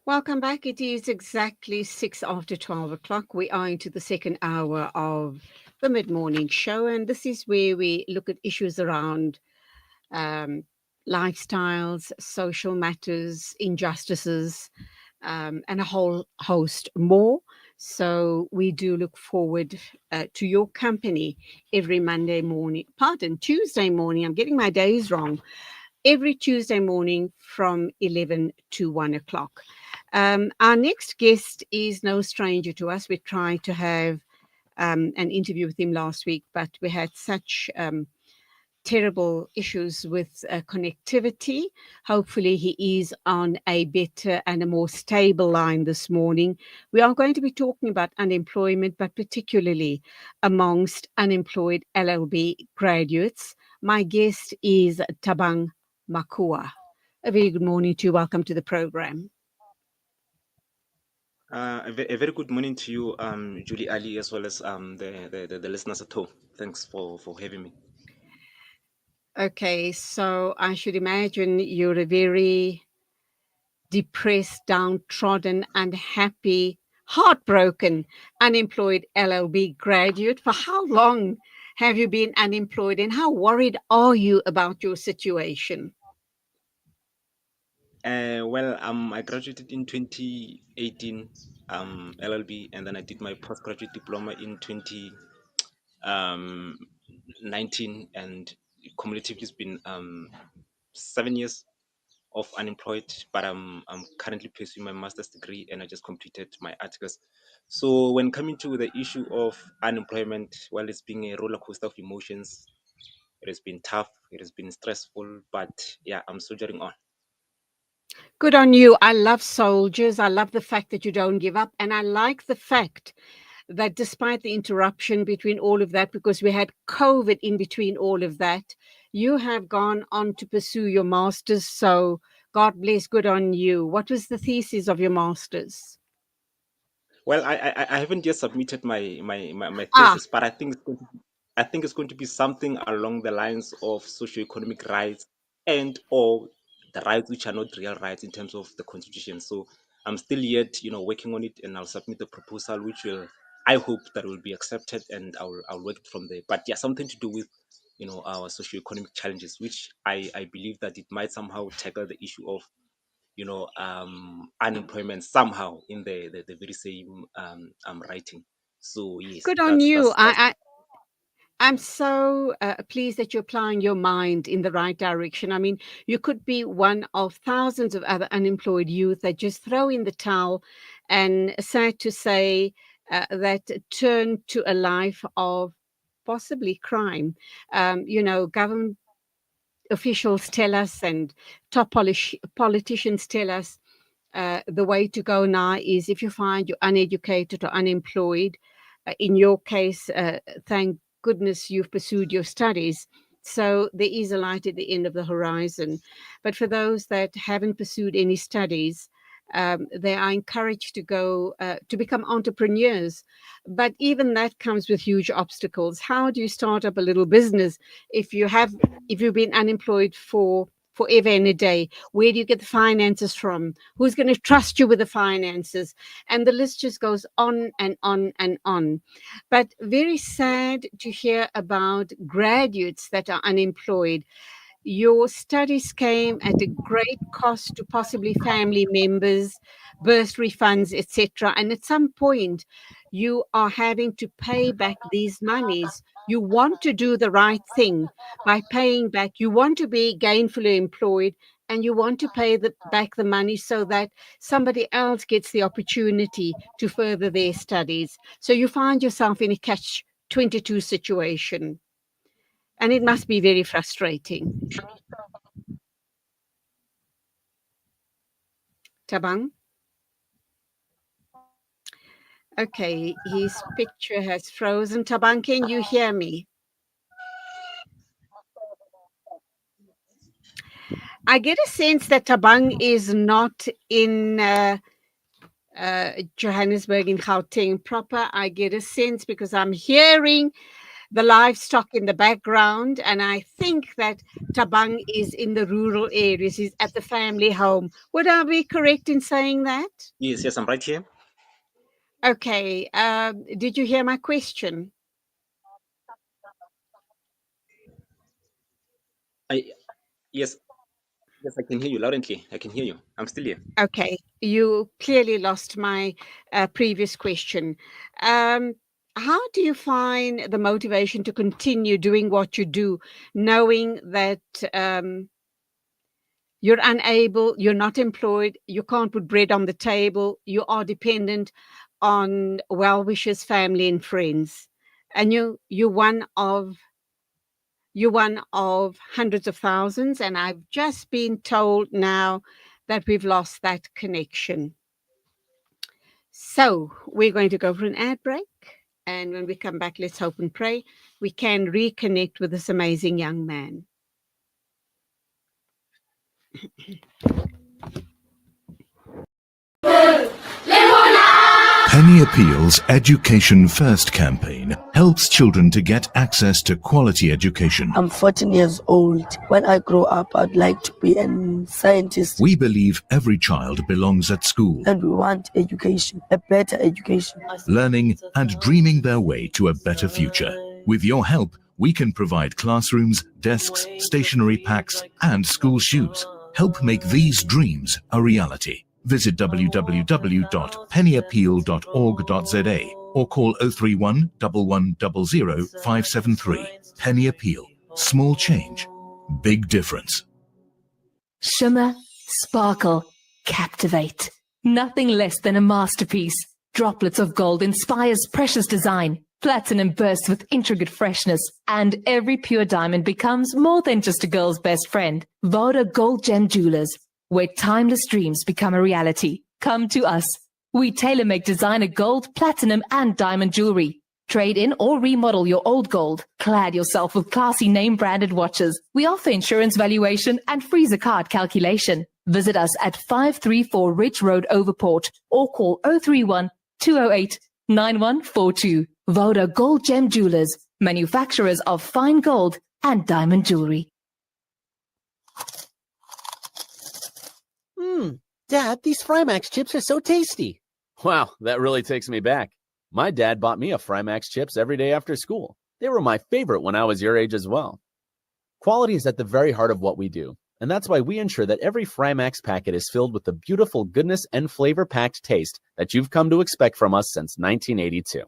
Welcome back. It is exactly 6 after 12 o'clock. We are into the second hour of the mid morning show, and this is where we look at issues around um, lifestyles, social matters, injustices, and a whole host more. So, we do look forward to your company every Monday morning, pardon, Tuesday morning. I'm getting my days wrong. Every Tuesday morning from 11 to 1 o'clock. Our next guest is no stranger to us. We tried to have an interview with him last week, but we had such terrible issues with connectivity. Hopefully, he is on a better and a more stable line this morning. We are going to be talking about unemployment, but particularly amongst unemployed LLB graduates. My guest is Thabang Makua. A very good morning to you. Welcome to the program. A very good morning to you, Julie Ali, as well as the listeners at home. Thanks for having me. Okay, so I should imagine you're a very depressed, downtrodden, unhappy, heartbroken, unemployed LLB graduate. For how long have you been unemployed and how worried are you about your situation? I graduated in 2018, LLB, and then I did my postgraduate diploma in 2019, and cumulatively it's been 7 years of unemployed, but I'm currently pursuing my master's degree and I just completed my articles. So when coming to the issue of unemployment, well, it's been a roller coaster of emotions. It has been tough, it has been stressful, but yeah, I'm soldiering on. Good on you. I love soldiers. I love the fact that you don't give up. And I like the fact that despite the interruption between all of that, because we had COVID in between all of that, you have gone on to pursue your master's. So God bless, good on you. What was the thesis of your master's? Well, I haven't yet submitted my Ah, thesis, but I think it's going to be something along the lines of socioeconomic rights and or the rights which are not real rights in terms of the constitution. So I'm still yet, working on it, and I'll submit the proposal, which will, I hope that will be accepted, and I'll work from there. But yeah, something to do with, our socioeconomic challenges, which I believe that it might somehow tackle the issue of unemployment somehow in the very same writing. So yes, good on that's you. that's that's I'm so pleased that you're applying your mind in the right direction. I mean, you could be one of thousands of other unemployed youth that just throw in the towel and sad to say that turn to a life of possibly crime. Government officials tell us and top politicians tell us the way to go now is if you find you're uneducated or unemployed, in your case, thank goodness you've pursued your studies. So there is a light at the end of the horizon. But for those that haven't pursued any studies, they are encouraged to go to become entrepreneurs. But even that comes with huge obstacles. How do you start up a little business if you've been unemployed for forever and a day? Where do you get the finances from? Who's going to trust you with the finances? And the list just goes on and on and on. But very sad to hear about graduates that are unemployed. Your studies came at a great cost to possibly family members, bursary funds, etc. And at some point, you are having to pay back these monies. You want to do the right thing by paying back. You want to be gainfully employed and you want to pay back the money so that somebody else gets the opportunity to further their studies. So you find yourself in a catch 22 situation. And it must be very frustrating. Tabang? Okay, his picture has frozen. Tabang, can you hear me? I get a sense that Tabang is not in Johannesburg in Gauteng proper. I get a sense because I'm hearing the livestock in the background, and I think that Thabang is in the rural areas. He's at the family home. Would I be correct in saying that? Yes, yes, I'm right here. Okay. Did you hear my question? I yes, yes, I can hear you loud and clear. I can hear you. I'm still here. Okay. You clearly lost my previous question. How do you find the motivation to continue doing what you do, knowing that you're unable, you're not employed, you can't put bread on the table, you are dependent on well-wishers, family, and friends, and you're one of hundreds of thousands, and I've just been told now that we've lost that connection. So we're going to go for an ad break. And when we come back, let's hope and pray we can reconnect with this amazing young man. Penny Appeal's Education First campaign helps children to get access to quality education. I'm 14 years old. When I grow up, I'd like to be a scientist. We believe every child belongs at school, And we want education, a better education. learning and dreaming their way to a better future. With your help, we can provide classrooms, desks, stationery packs, and school shoes. Help make these dreams a reality. Visit www.pennyappeal.org.za or call 031 1100 573. Penny Appeal. Small change, big difference. Shimmer, sparkle, captivate. Nothing less than a masterpiece. Droplets of gold inspires precious design. Platinum bursts with intricate freshness. And every pure diamond becomes more than just a girl's best friend. Voda Gold Gem Jewelers, where timeless dreams become a reality. Come to us. We tailor-make designer gold, platinum, and diamond jewelry. Trade in or remodel your old gold. Clad yourself with classy name-branded watches. We offer insurance valuation and freezer card calculation. Visit us at 534 Ridge Road, Overport, or call 031 208 9142. Voda Gold Gem Jewelers, manufacturers of fine gold and diamond jewelry. Dad, these Frymax chips are so tasty. Wow, that really takes me back. My dad bought me a Frymax chips every day after school. They were my favorite when I was your age as well. Quality is at the very heart of what we do, and that's why we ensure that every Frymax packet is filled with the beautiful goodness and flavor-packed taste that you've come to expect from us since 1982.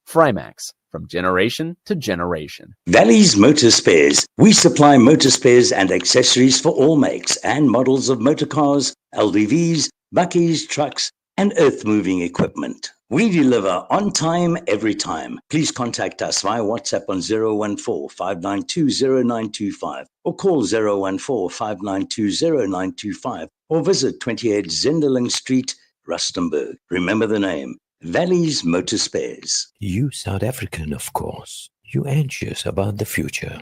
Frymax, from generation to generation. Valley's Motor Spares. We supply motor spares and accessories for all makes and models of motor cars, LDVs, buckies, trucks, and earth-moving equipment. We deliver on time, every time. Please contact us via WhatsApp on 014-592-0925 or call 014-592-0925 or visit 28 Zenderling Street, Rustenburg. Remember the name, Valley's Motor Spares. You South African, of course. You anxious about the future.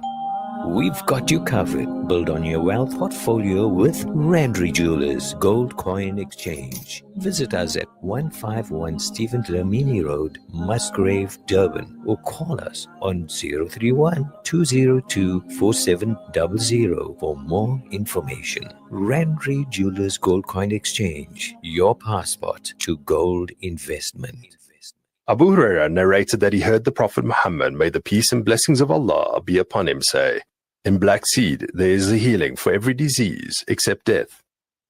We've got you covered. Build on your wealth portfolio with Randry Jewelers Gold Coin Exchange. Visit us at 151 Stephen Dlamini Road, Musgrave, Durban, or call us on 031-202-4700 for more information. Randry Jewelers Gold Coin Exchange, your passport to gold investment. Abu Huraira narrated that he heard the Prophet Muhammad, may the peace and blessings of Allah be upon him, say, in black seed there is a healing for every disease except death.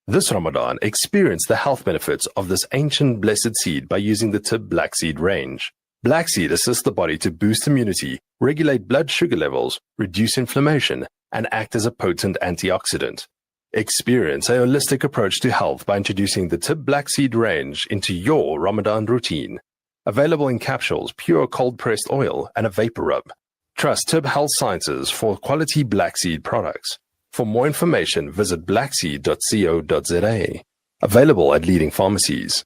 This Ramadan, experience the health benefits of this ancient blessed seed by using the Tib Black Seed range. Black seed assists the body to boost immunity, regulate blood sugar levels, reduce inflammation, and act as a potent antioxidant. Experience a holistic approach to health by introducing the Tib Black Seed range into your Ramadan routine. Available in capsules, pure cold-pressed oil, and a vapor rub. Trust Tib Health Sciences for quality black seed products. For more information, visit blackseed.co.za. Available at leading pharmacies.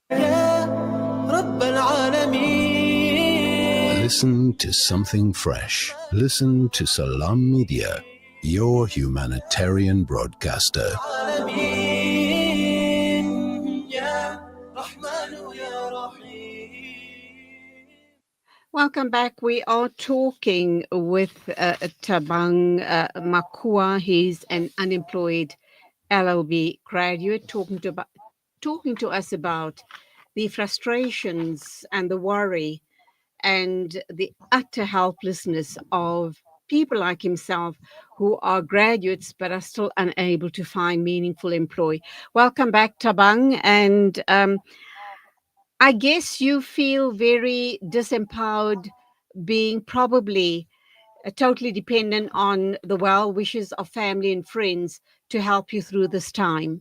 Listen to something fresh. Listen to Salam Media, your humanitarian broadcaster. Welcome back. We are talking with Thabang Makua. He's an unemployed LLB graduate, talking to us about the frustrations and the worry and the utter helplessness of people like himself who are graduates but are still unable to find meaningful employ. Welcome back, Thabang. And I guess you feel very disempowered, being probably totally dependent on the well wishes of family and friends to help you through this time.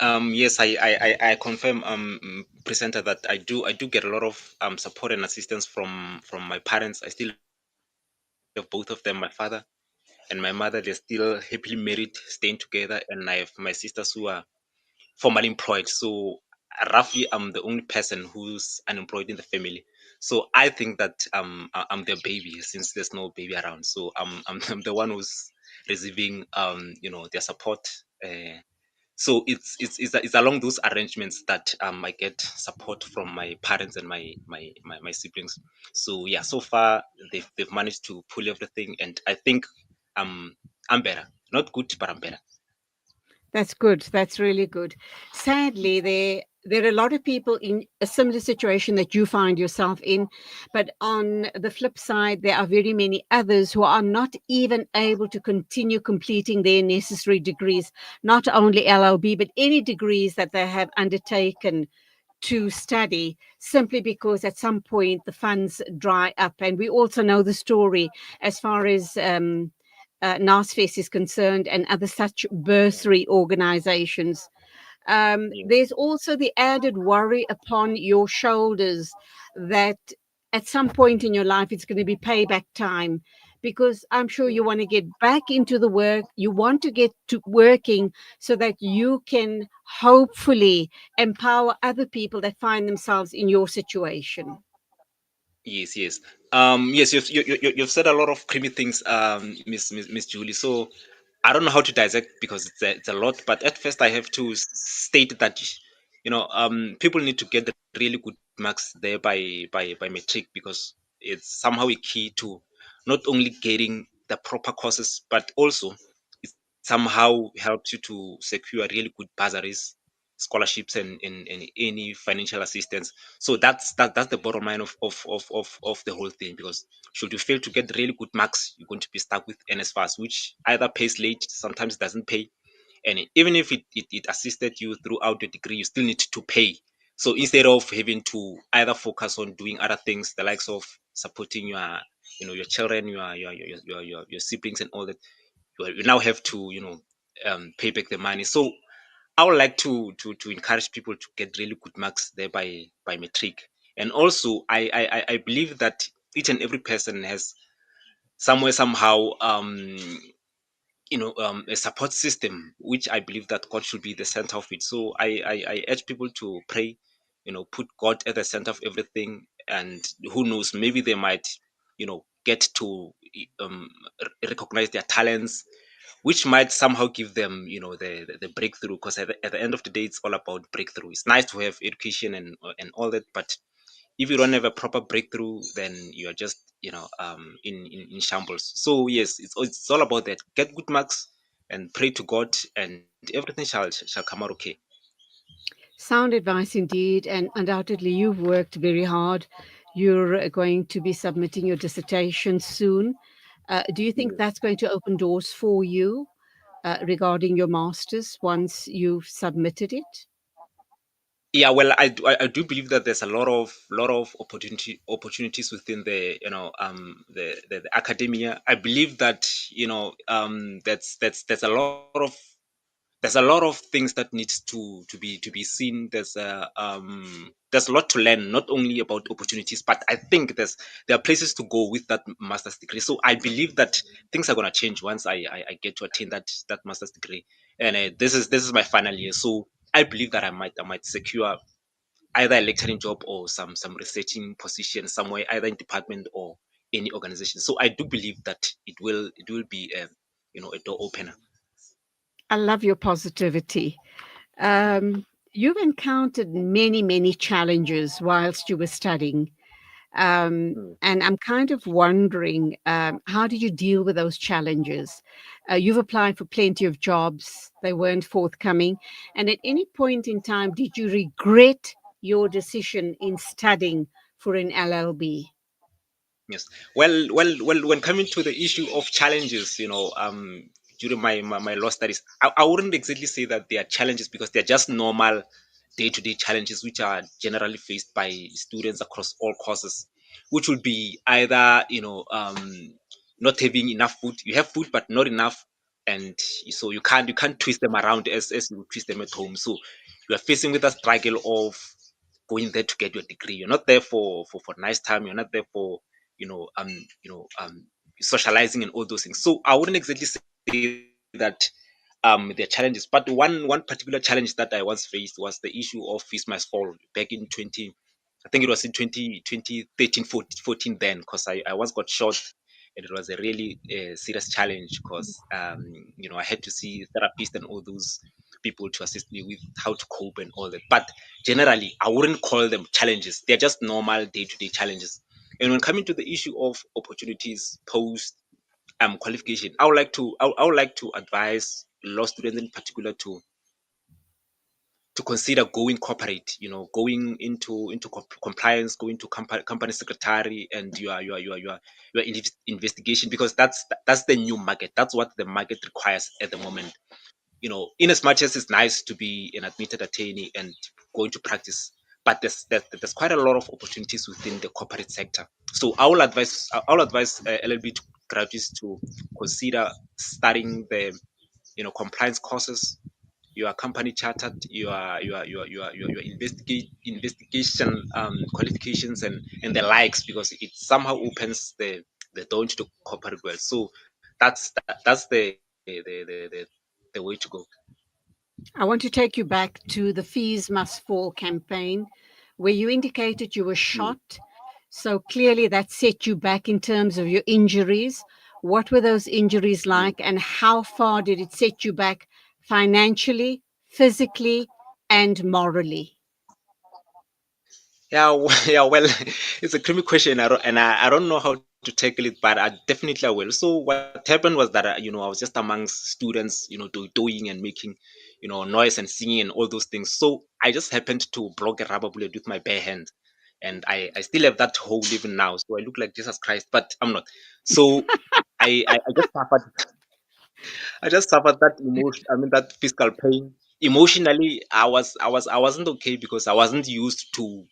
Yes, I confirm, presenter, that I do get a lot of support and assistance from my parents. I still have both of them, my father and my mother. They're still happily married, staying together, and I have my sisters who are formally employed. So roughly, I'm the only person who's unemployed in the family. So I think that I'm their baby since there's no baby around. So I'm the one who's receiving their support. So it's along those arrangements that I get support from my parents and my siblings. So yeah, so far they've managed to pull everything, and I think I'm better. Not good, but I'm better. That's good. That's really good. Sadly, there are a lot of people in a similar situation that you find yourself in, but on the flip side, there are very many others who are not even able to continue completing their necessary degrees, not only LLB, but any degrees that they have undertaken to study, simply because at some point the funds dry up. And we also know the story as far as NASFES is concerned and other such bursary organizations. There's also the added worry upon your shoulders that at some point in your life it's going to be payback time, because I'm sure you want to get back into the work, you want to get to working so that you can hopefully empower other people that find themselves in your situation. Yes, yes. Yes, you've said a lot of creamy things, Miss Julie. So I don't know how to dissect because it's a lot. But at first, I have to state that people need to get the really good marks there by matric, because it's somehow a key to not only getting the proper courses, but also it somehow helps you to secure really good bursaries, scholarships, and any financial assistance. So that's the bottom line of the whole thing, because should you fail to get really good marks, you're going to be stuck with NSFAS, which either pays late, sometimes doesn't pay, and even if it assisted you throughout your degree, you still need to pay. So instead of having to either focus on doing other things, the likes of supporting your children, your siblings and all that, you now have to pay back the money. So I would like to encourage people to get really good marks there by matric. And also I believe that each and every person has somewhere, somehow, a support system, which I believe that God should be the center of it. So I urge people to pray, put God at the center of everything, and who knows, maybe they might get to um, recognize their talents, which might somehow give them the breakthrough, because at the end of the day, it's all about breakthrough. It's nice to have education and all that, but if you don't have a proper breakthrough, then you're just in shambles. So yes, it's all about that. Get good marks and pray to God, and everything shall come out okay. Sound advice indeed, and undoubtedly you've worked very hard. You're going to be submitting your dissertation soon. Do you think that's going to open doors for you regarding your master's once you've submitted it? Yeah, well, I do believe that there's a lot of opportunities within the the academia. I believe that that's a lot of things that needs to be seen. There's a lot to learn, not only about opportunities, but I think there are places to go with that master's degree. So I believe that things are going to change once I get to attain that master's degree. And this is my final year, so I believe that I might secure either a lecturing job or some researching position somewhere, either in department or any organization. So I do believe that it will be a door opener. I love your positivity. Um, You've encountered many, many challenges whilst you were studying. And I'm kind of wondering, how did you deal with those challenges? You've applied for plenty of jobs, they weren't forthcoming. And at any point in time, did you regret your decision in studying for an LLB? Yes. Well. When coming to the issue of challenges, during my law studies, I wouldn't exactly say that they are challenges because they're just normal day-to-day challenges which are generally faced by students across all courses, which would be either not having enough food. You have food but not enough, and so you can't twist them around as you would twist them at home. So you are facing with a struggle of going there to get your degree. You're not there for nice time. You're not there for you know um you know socializing and all those things. So I wouldn't exactly say that there are challenges, but one particular challenge that I once faced was the issue of fees must fall back in 20. I think it was in 2013, 14 then, because I once got shot, and it was a really serious challenge because I had to see therapists and all those people to assist me with how to cope and all that. But generally, I wouldn't call them challenges. They're just normal day-to-day challenges. And when coming to the issue of opportunities post qualification, I would like to advise law students in particular to consider going corporate, going into compliance, going to company secretary, and your investigation, because that's the new market. That's what the market requires at the moment. In as much as it's nice to be an admitted attorney and go into practice, but there's quite a lot of opportunities within the corporate sector. So I will advise LLB to graduates to consider studying the compliance courses, your company chartered, your investigation qualifications, and the likes, because it somehow opens the door into the corporate world. So that's the way to go. I want to take you back to the Fees Must Fall campaign, where you indicated you were Mm. shot. So clearly that set you back in terms of your injuries. What were those injuries like, and how far did it set you back financially, physically, and morally? Yeah, yeah. Well, it's a creamy question. I don't know how to tackle it, but I will. So what happened was that I was just amongst students, doing and making, noise and singing and all those things. So I just happened to block a rubber bullet with my bare hand, and I still have that hole even now. So I look like Jesus Christ, but I'm not. So I just suffered that emotion. I mean, that physical pain. Emotionally, I wasn't okay because I wasn't used to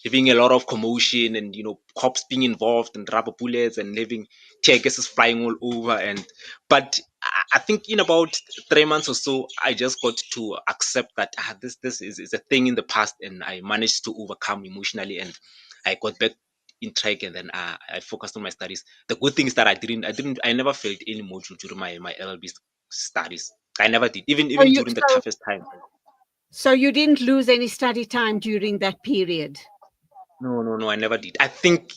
having a lot of commotion and cops being involved and rubber bullets and having tear gases flying all over. But I think in about 3 months or so, I just got to accept that this is a thing in the past, and I managed to overcome emotionally, and I got back in track, and then I focused on my studies. The good thing is that I never felt any module during my LLB studies. I never did, even So even you during the so toughest time. so you didn't lose any study time during that period. No, no, no, I never did. I think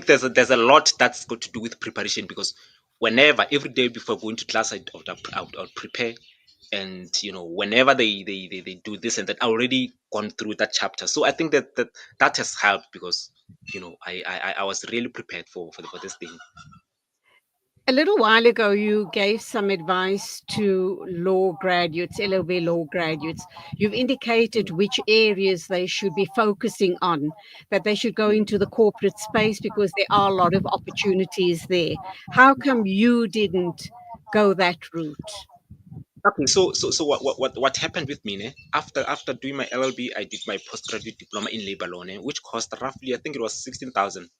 there's a lot that's got to do with preparation, because whenever every day before going to class, I would prepare, and whenever they do this and that, I already gone through that chapter. So I think that has helped, because I was really prepared for this thing. A little while ago, you gave some advice to law graduates, LLB law graduates. You've indicated which areas they should be focusing on, that they should go into the corporate space because there are a lot of opportunities there. How come you didn't go that route? Okay, so what happened with me, ne? After doing my LLB, I did my postgraduate diploma in labor law, ne, which cost roughly, I think it was 16,000,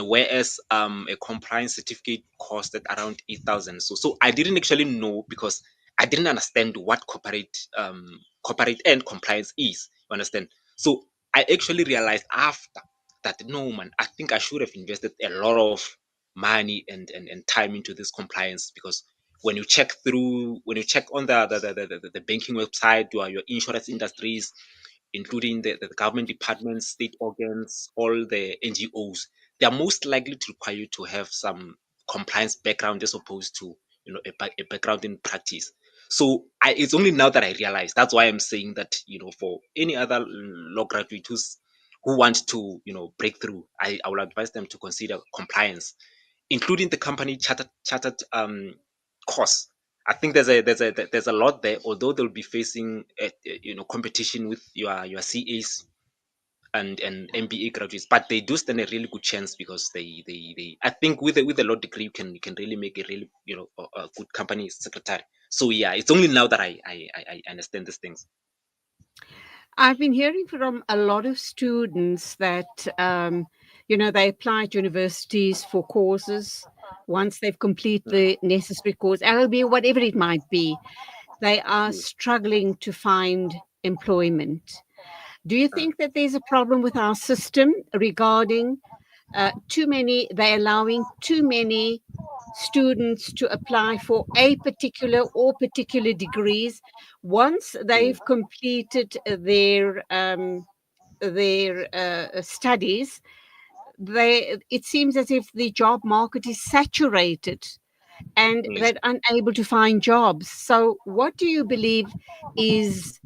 whereas a compliance certificate costed around 8,000. So I didn't actually know, because I didn't understand what corporate and compliance is. You understand? So I actually realized after that, no man, I think I should have invested a lot of money and time into this compliance, because when you check on the banking website, your insurance industries, including the government departments, state organs, all the NGOs, they are most likely to require you to have some compliance background, as opposed to a background in practice. So it's only now that I realize. That's why I'm saying that, you know, for any other law graduate who want to, you know, break through, I will advise them to consider compliance, including the company chartered course. I think there's a lot there, although they'll be facing you know, competition with your CAs and MBA graduates, but they do stand a really good chance because they I think with a law degree you can really make a really, you know, a good company secretary. So yeah, it's only now that I understand these things. I've been hearing from a lot of students that, you know, they apply at universities for courses. Once they've completed the necessary course, LLB, whatever it might be, they are struggling to find employment. Do you think that there's a problem with our system regarding they're allowing too many students to apply for a particular or particular degrees once they've completed their studies? It seems as if the job market is saturated and Yes. they're unable to find jobs. So what do you believe is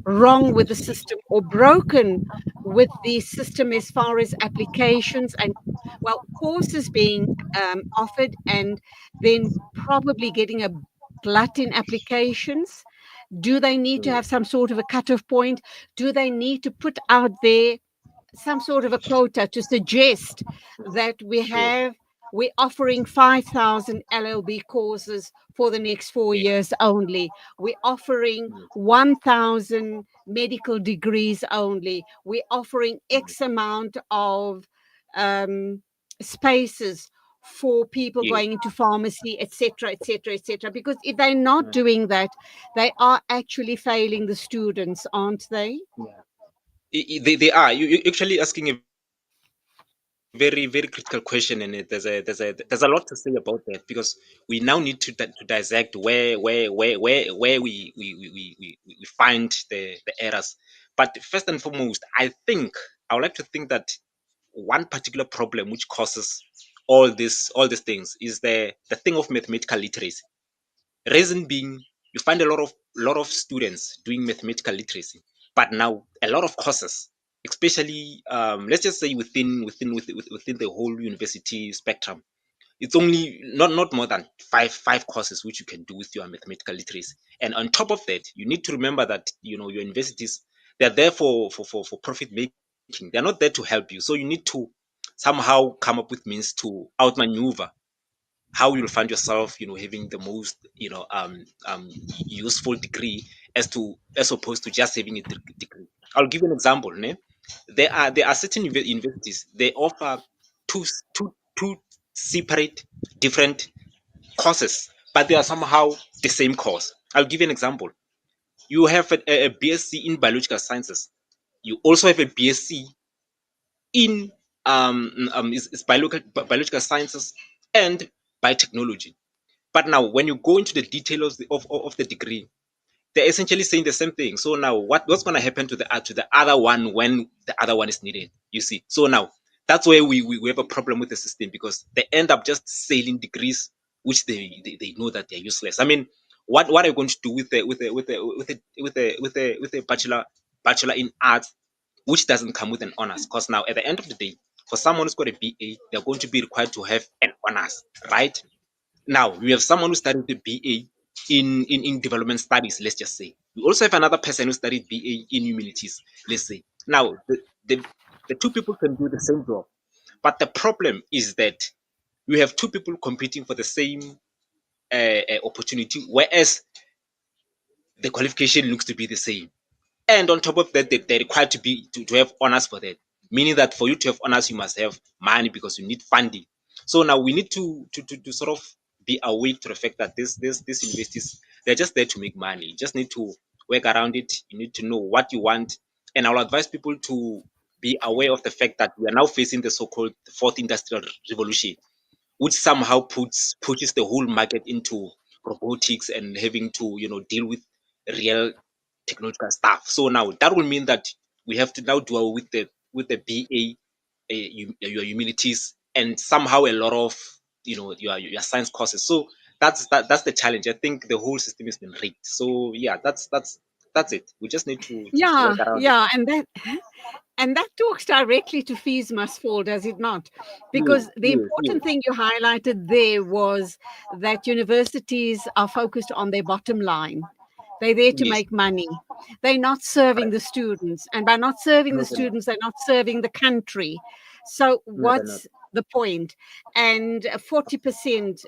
wrong with the system or broken with the system as far as applications and, well, courses being offered, and then probably getting a glut in applications? Do they need to have some sort of a cutoff point? Do they need to put out there some sort of a quota to suggest that we're offering 5,000 LLB courses for the next 4 years only. We're offering 1,000 medical degrees only. We're offering X amount of spaces for people going into pharmacy, etc., etc., etc. Because if they're not doing that, they are actually failing the students, aren't they? They are. You're actually asking a very critical question, and there's a lot to say about that, because we now need to dissect where we find the errors. But first and foremost, I would like to think that one particular problem which causes all these things is the thing of mathematical literacy. Reason being, you find a lot of students doing mathematical literacy, but now a lot of courses, especially let's just say within the whole university spectrum, it's only not more than five courses which you can do with your mathematical literacy. And on top of that, you need to remember that, you know, your universities, they're there for profit making. They're not there to help you. So you need to somehow come up with means to outmaneuver how you'll find yourself, you know, having the most, you know, useful degree as opposed to just having a degree. I'll give you an example. Ne? There are certain universities, they offer two two separate different courses, but they are somehow the same course. I'll give you an example. You have a BSc in biological sciences. You also have a BSc in is biological sciences and biotechnology. But now, when you go into the details of the degree, they're essentially saying the same thing. So now, what's going to happen to the other one when the other one is needed? You see. So now, that's where we have a problem with the system, because they end up just selling degrees which they know that they're useless. I mean, what are you going to do with a bachelor in arts which doesn't come with an honors? Because now, at the end of the day, for someone who's got a BA, they're going to be required to have an honors, right? Now we have someone who studied the BA in development studies, let's just say. We also have another person who studied BA in humanities, let's say. Now the two people can do the same job, but the problem is that we have two people competing for the same opportunity, whereas the qualification looks to be the same. And on top of that, they're required to have honors for that. Meaning that for you to have honors, you must have money because you need funding. So now we need to sort of be awake to the fact that this universities, they're just there to make money. You just need to work around it. You need to know what you want. And I'll advise people to be aware of the fact that we are now facing the so-called fourth industrial revolution, which somehow pushes the whole market into robotics and having to, you know, deal with real technological stuff. So now that will mean that we have to now deal with the BA, your humanities, and somehow a lot of, you know, your science courses. So that's the challenge. I think the whole system has been rigged. So yeah, that's it. We just need to Yeah, work around it. yeah, and that talks directly to fees must fall, does it not? Yes, Because the yes, yes, important thing you highlighted there was that universities are focused on their bottom line. They're there to yes. make money. They're not serving Correct. the students. And by not serving No, the they're not. students, they're not serving the country. So, No, they're not. what's the point? And 40%.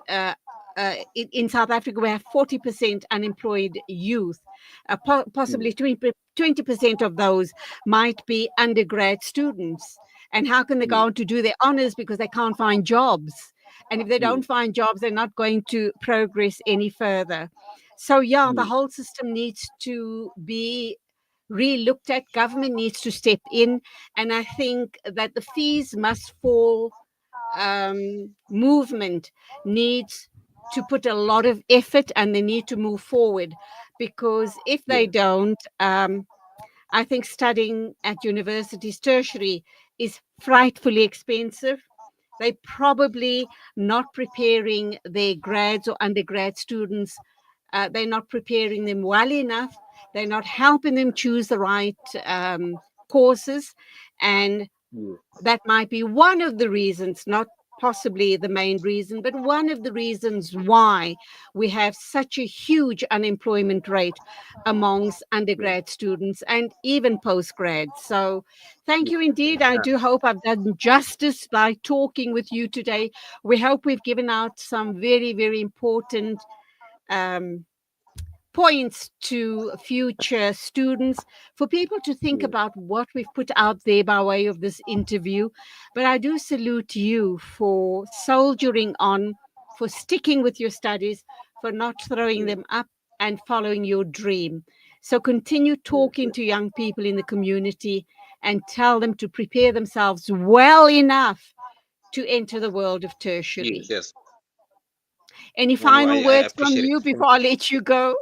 In South Africa, we have 40% unemployed youth. Mm, Possibly 20% of those might be undergrad students. And how can they go yes, on to do their honors because they can't find jobs? And if they yes, don't find jobs, they're not going to progress any further. So, yeah, the yes, whole system needs to be re-looked at. Government needs to step in. And I think that the fees must fall movement needs to put a lot of effort, and they need to move forward, because if they yes, don't, I think studying at universities, tertiary, is frightfully expensive. They probably not preparing their grads or undergrad students. They're not preparing them well enough. They're not helping them choose the right courses. And yes, that might be one of the reasons, not possibly the main reason, but one of the reasons why we have such a huge unemployment rate amongst yes, undergrad students and even postgrads. So thank yes. you indeed. I do hope I've done justice by talking with you today. We hope we've given out some very, very important um, points to future students, for people to think Yes. about what we've put out there by way of this interview. But I do salute you for soldiering on, for sticking with your studies, for not throwing Yes. them up, and following your dream. So continue Yes. talking to young people in the community and tell them to prepare themselves well enough to enter the world of Yes. tertiary. Yes. Any No, no, final I words from appreciate it. you Thank before you. I let you go?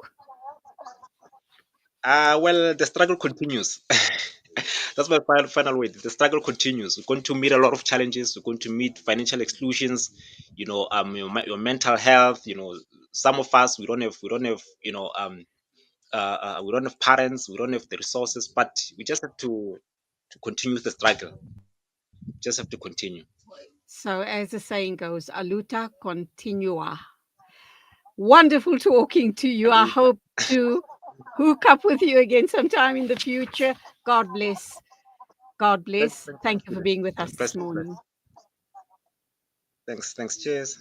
Well, the struggle continues. That's my final word. The struggle continues. We're going to meet a lot of challenges. We're going to meet financial exclusions. Your mental health. Some of us we don't have we don't have parents. We don't have the resources, but we just have to continue the struggle. Just have to continue. So, as the saying goes, aluta continua. Wonderful talking to you. I Hallelujah. hope to hook up with you again sometime in the future. God bless. God Thanks, bless. thanks, Thank you for being with us this bless, bless. morning. Thanks. Cheers.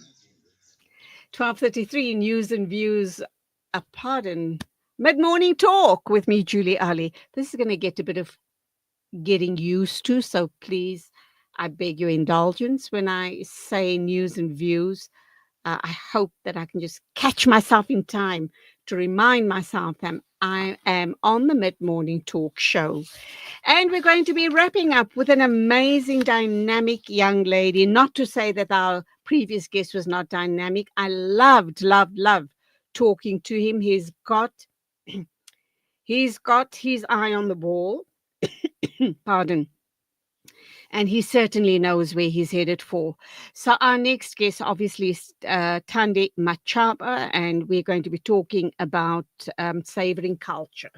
12:33 News and Views. Pardon. Mid-morning talk with me, Julie Ali. This is going to get a bit of getting used to, so please, I beg your indulgence when I say news and views. I hope that I can just catch myself in time to remind myself that I am on the mid-morning talk show. And we're going to be wrapping up with an amazing, dynamic young lady. Not to say that our previous guest was not dynamic. I loved talking to him. He's got his eye on the ball. Pardon. And he certainly knows where he's headed for. So our next guest, obviously, is Thandi Machaba, and we're going to be talking about savouring culture.